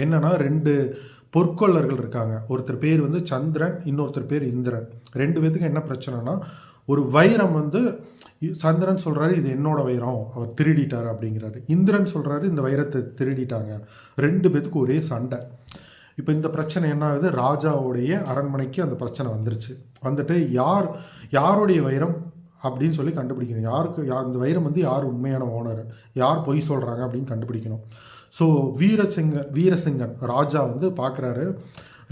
என்னன்னா 2 பொற்கொள்ளர்கள் இருக்காங்க. ஒருத்தர் பேர் வந்து சந்திரன், இன்னொருத்தர் பேர் இந்திரன். 2 பேத்துக்கும் என்ன பிரச்சனைனா, ஒரு வைரம் வந்து சந்திரன் சொல்றாரு இது என்னோட வைரம், அவர் திருடிட்டாரு அப்படிங்கிறாரு. இந்திரன் சொல்றாரு இந்த வைரத்தை திருடிட்டாங்க. 2 பேத்துக்கும் ஒரே சண்டை. இப்போ இந்த பிரச்சனை என்ன ஆகுது, ராஜாவுடைய அரண்மனைக்கு அந்த பிரச்சனை வந்துருச்சு. வந்துட்டு யாருடைய வைரம் அப்படின்னு சொல்லி கண்டுபிடிக்கணும். இந்த வைரம் வந்து யார் உண்மையான ஓனர், யார் பொய் சொல்கிறாங்க அப்படின்னு கண்டுபிடிக்கணும். ஸோ வீரசிங்கன் ராஜா வந்து பார்க்குறாரு,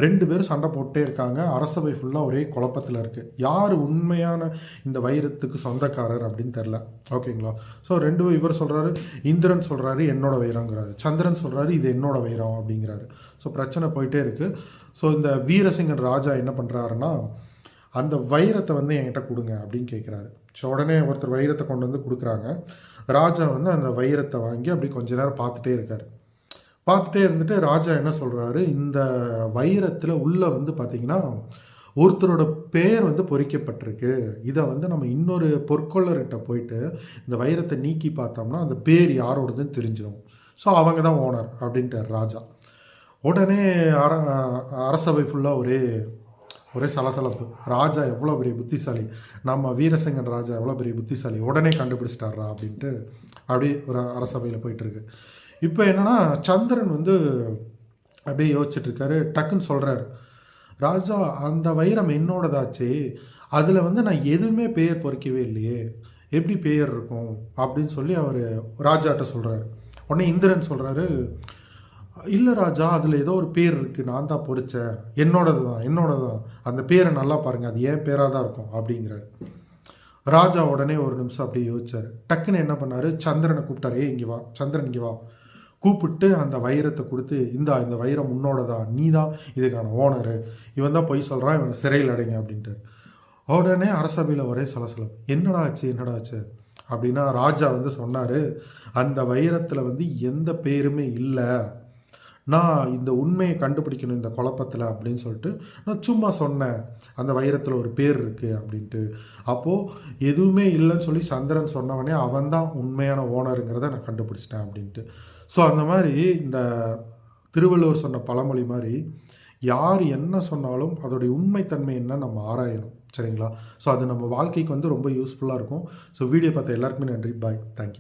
2 பேரும் சண்டை போட்டே இருக்காங்க. அரசவை ஃபுல்லாக ஒரே குழப்பத்தில் இருக்குது. யார் உண்மையான இந்த வைரத்துக்கு சொந்தக்காரர் அப்படின்னு தெரில. ஓகேங்களா? ஸோ இவர் சொல்கிறாரு, இந்திரன் சொல்கிறாரு என்னோட வைரங்கிறாரு, சந்திரன் சொல்கிறாரு இது என்னோட வைரம் அப்படிங்கிறாரு. ஸோ பிரச்சனை போயிட்டே இருக்குது. ஸோ இந்த வீரசிங்கன் ராஜா என்ன பண்ணுறாருன்னா, அந்த வைரத்தை வந்து என்கிட்ட கொடுங்க அப்படின்னு கேட்குறாரு. ஸோ உடனே ஒருத்தர் வைரத்தை கொண்டு வந்து கொடுக்குறாங்க. ராஜா வந்து அந்த வைரத்தை வாங்கி அப்படி கொஞ்ச நேரம் பார்த்துட்டே இருக்கார். பார்த்துட்டே இருந்துட்டு ராஜா என்ன சொல்கிறாரு, இந்த வைரத்தில் உள்ள வந்து பார்த்திங்கன்னா ஒருத்தரோட பேர் வந்து பொறிக்கப்பட்டிருக்கு. இதை வந்து நம்ம இன்னொரு பொற்கொள்ளர்கிட்ட போயிட்டு இந்த வைரத்தை நீக்கி பார்த்தோம்னா அந்த பேர் யாரோடதுன்னு தெரிஞ்சிடும். ஸோ அவங்க தான் ஓனர் அப்படின்ட்டார் ராஜா. உடனே அரசவை ஃபுல்லாக ஒரே சலசலப்பு. ராஜா எவ்வளோ பெரிய புத்திசாலி, நம்ம வீரசிங்கன் ராஜா எவ்வளோ பெரிய புத்திசாலி, உடனே கண்டுபிடிச்சிட்டாரா அப்படின்ட்டு அப்படியே ஒரு அரசபையில் போயிட்டுருக்கு. இப்போ என்னென்னா சந்திரன் வந்து அப்படியே யோசிச்சுட்ருக்காரு. டக்குன்னு சொல்கிறாரு, ராஜா அந்த வைரம் என்னோடதாச்சு, அதில் வந்து நான் எதுவுமே பெயர் பொறிக்கவே இல்லையே, எப்படி பெயர் இருக்கும் அப்படின்னு சொல்லி அவர் ராஜாட்ட சொல்கிறாரு. உடனே இந்திரன் சொல்கிறாரு, இல்லை ராஜா அதில் ஏதோ ஒரு பேர் இருக்குது, நான் தான் பொறிச்சேன், என்னோடது தான், அந்த பேரை நல்லா பாருங்கள், அது ஏன் பேராக தான் இருக்கும் அப்படிங்கிறாரு. ராஜா உடனே ஒரு நிமிஷம் அப்படியே யோசிச்சார். டக்குன்னு என்ன பண்ணார், சந்திரனை கூப்பிட்டாரு. இங்கே வா சந்திரன், இங்கே வா. கூப்பிட்டு அந்த வைரத்தை கொடுத்து, இந்த வைரம் உன்னோடதான், நீ தான் இதுக்கான ஓனரு, இவன் தான் பொய் சொல்கிறான், இவன் சிறையில் அடைங்க அப்படின்ட்டு. உடனே அரசபையில் ஒரே சலசலம். என்னடா ஆச்சு அப்படின்னா ராஜா வந்து சொன்னார், அந்த வைரத்தில் வந்து எந்த பேருமே இல்லை, நான் இந்த உண்மையை கண்டுபிடிக்கணும் இந்த குழப்பத்தில் அப்படின்னு சொல்லிட்டு நான் சும்மா சொன்னேன், அந்த வைரத்தில் ஒரு பேர் இருக்குது அப்படின்ட்டு. அப்போது எதுவுமே இல்லைன்னு சொல்லி சந்திரன் சொன்னவனே அவன் தான் உண்மையான ஓனருங்கிறத நான் கண்டுபிடிச்சிட்டேன் அப்படின்ட்டு. ஸோ அந்த மாதிரி இந்த திருவள்ளுவர் சொன்ன பழமொழி மாதிரி யார் என்ன சொன்னாலும் அதோடைய உண்மைத்தன்மை என்ன நம்ம ஆராயணும். சரிங்களா? ஸோ அது நம்ம வாழ்க்கைக்கு வந்து ரொம்ப யூஸ்ஃபுல்லாக இருக்கும். ஸோ வீடியோ பார்த்த எல்லாருக்குமே நன்றி. பாய். தேங்க்யூ.